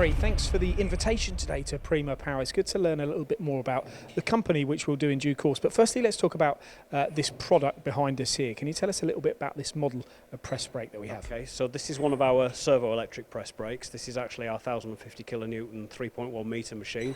Gary, thanks for the invitation today to Prima Power. It's good to learn a little bit more about the company, which we'll do in due course. But firstly, let's talk about this product behind us here. Can you tell us a little bit about this model of press brake that we have? Okay, so this is one of our Servo electric press brakes. This is actually our 1050 kilonewton 3.1 metre machine.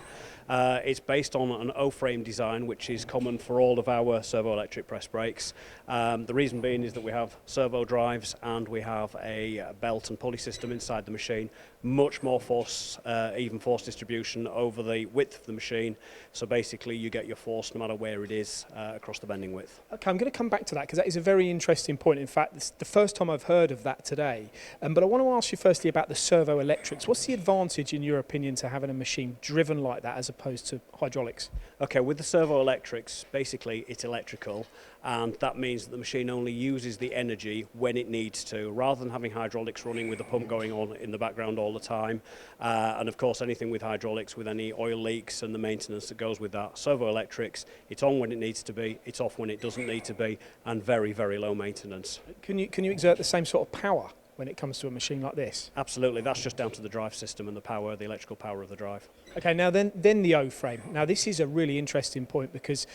It's based on an O-frame design, which is common for all of our Servo electric press brakes. The reason being is that we have servo drives and we have a belt and pulley system inside the machine, much more force, even force distribution over the width of the machine. So basically you get your force no matter where it is across the bending width. Okay, I'm going to come back to that because that is a very interesting point. In fact, it's the first time I've heard of that today. But I want to ask you firstly about the servo electrics. What's the advantage, in your opinion, to having a machine driven like that as opposed to hydraulics? Okay, with the servo electrics, basically it's electrical, and that means that the machine only uses the energy when it needs to, rather than having hydraulics running with the pump going on in the background all the time. And of course, anything with hydraulics, with any oil leaks and the maintenance that goes with that. Servo electrics, it's on when it needs to be, it's off when it doesn't need to be, and very, very low maintenance. Can you exert the same sort of power when it comes to a machine like this? Absolutely, that's just down to the drive system and the power, the electrical power of the drive. Okay, now then the O-frame. Now this is a really interesting point because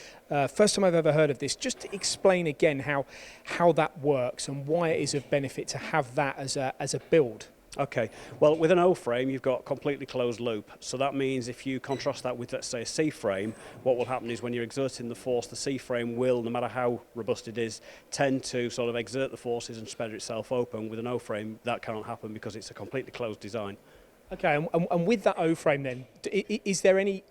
first time I've ever heard of this. Just to explain again how that works and why it is of benefit to have that as a build. Okay, well with an O-frame you've got completely closed loop, so that means if you contrast that with, let's say, a C-frame, what will happen is when you're exerting the force, the C-frame will, no matter how robust it is, tend to sort of exert the forces and spread itself open. With an O-frame that can't happen because it's a completely closed design. Okay, and with that O-frame then, is there any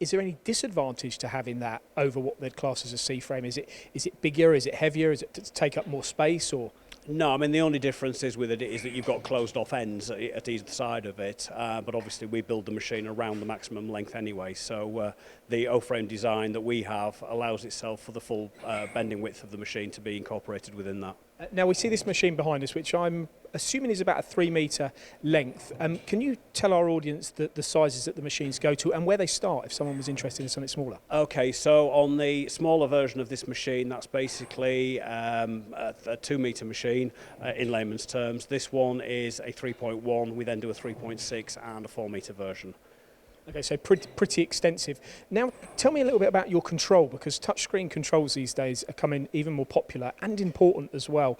disadvantage to having that over what they'd class as a C-frame? Is it bigger, is it heavier, is it to take up more space, or...? No, I mean the only difference is with it is that you've got closed off ends at either side of it, but obviously we build the machine around the maximum length anyway, so the O-frame design that we have allows itself for the full bending width of the machine to be incorporated within that. Now we see this machine behind us, which I'm assuming is about a 3 metre length. Can you tell our audience the sizes that the machines go to and where they start if someone was interested in something smaller? Okay, so on the smaller version of this machine, that's basically a 2 metre machine in layman's terms. This one is a 3.1, we then do a 3.6 and a 4 metre version. Okay, so pretty extensive. Now, tell me a little bit about your control, because touchscreen controls these days are becoming even more popular and important as well,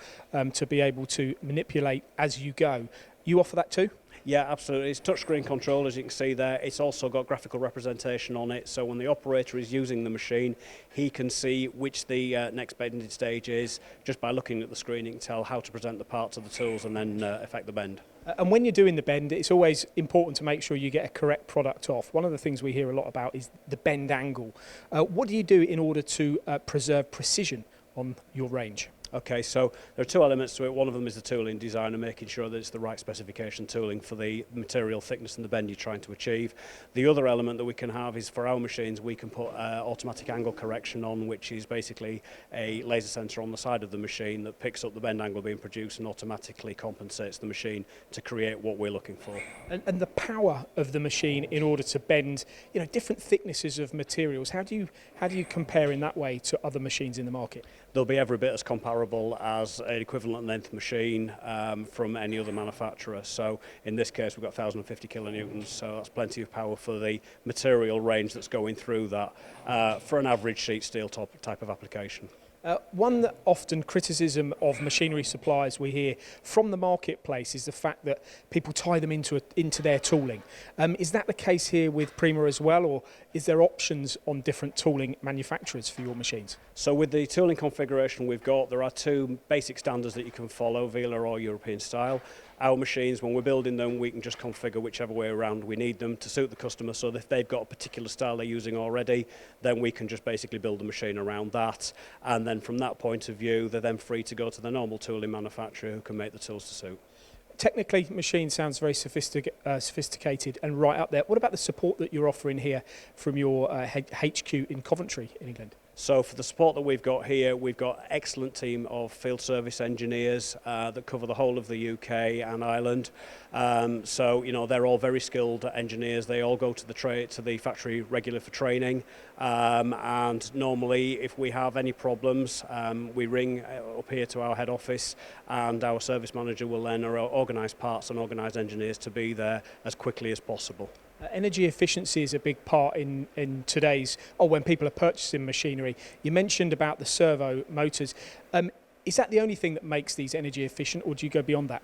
to be able to manipulate as you go. You offer that too? Yeah, absolutely. It's touchscreen control, as you can see there. It's also got graphical representation on it, so when the operator is using the machine, he can see which the next bending stage is. Just by looking at the screen, he can tell how to present the parts of the tools and then effect the bend. And when you're doing the bend, it's always important to make sure you get a correct product off. One of the things we hear a lot about is the bend angle. What do you do in order to preserve precision on your range? Okay, so there are two elements to it. One of them is the tooling design and making sure that it's the right specification tooling for the material thickness and the bend you're trying to achieve. The other element that we can have is for our machines we can put automatic angle correction on, which is basically a laser sensor on the side of the machine that picks up the bend angle being produced and automatically compensates the machine to create what we're looking for. And the power of the machine in order to bend, different thicknesses of materials, how do you compare in that way to other machines in the market? They'll be every bit as comparable as an equivalent length machine from any other manufacturer. So in this case we've got 1050 kilonewtons, so that's plenty of power for the material range that's going through that for an average sheet steel type of application. One often criticism of machinery suppliers we hear from the marketplace is the fact that people tie them into their tooling. Is that the case here with Prima as well, or is there options on different tooling manufacturers for your machines? So with the tooling configuration we've got, there are two basic standards that you can follow, Vela or European style. Our machines, when we're building them, we can just configure whichever way around we need them to suit the customer. So if they've got a particular style they're using already, then we can just basically build the machine around that. And then from that point of view, they're then free to go to the normal tooling manufacturer who can make the tools to suit. Technically, machine sounds very sophisticated and right up there. What about the support that you're offering here from your HQ in Coventry in England? So for the support that we've got here, we've got an excellent team of field service engineers that cover the whole of the UK and Ireland. So they're all very skilled engineers. They all go to the factory regularly for training. And normally, if we have any problems, we ring up here to our head office, and our service manager will then organise parts and organise engineers to be there as quickly as possible. Energy efficiency is a big part in today's, when people are purchasing machinery. You mentioned about the servo motors. Is that the only thing that makes these energy efficient, or do you go beyond that?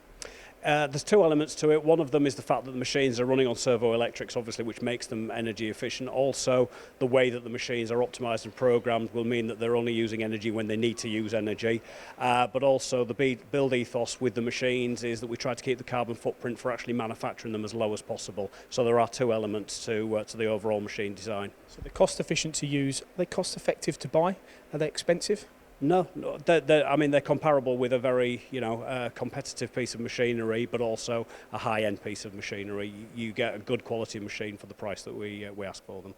There's two elements to it. One of them is the fact that the machines are running on servo electrics, obviously, which makes them energy efficient. Also, the way that the machines are optimized and programmed will mean that they're only using energy when they need to use energy. But also, the build ethos with the machines is that we try to keep the carbon footprint for actually manufacturing them as low as possible. So there are two elements to the overall machine design. So they're cost efficient to use. Are they cost effective to buy? Are they expensive? No, they're comparable with a very, competitive piece of machinery, but also a high-end piece of machinery. You get a good quality machine for the price that we ask for them.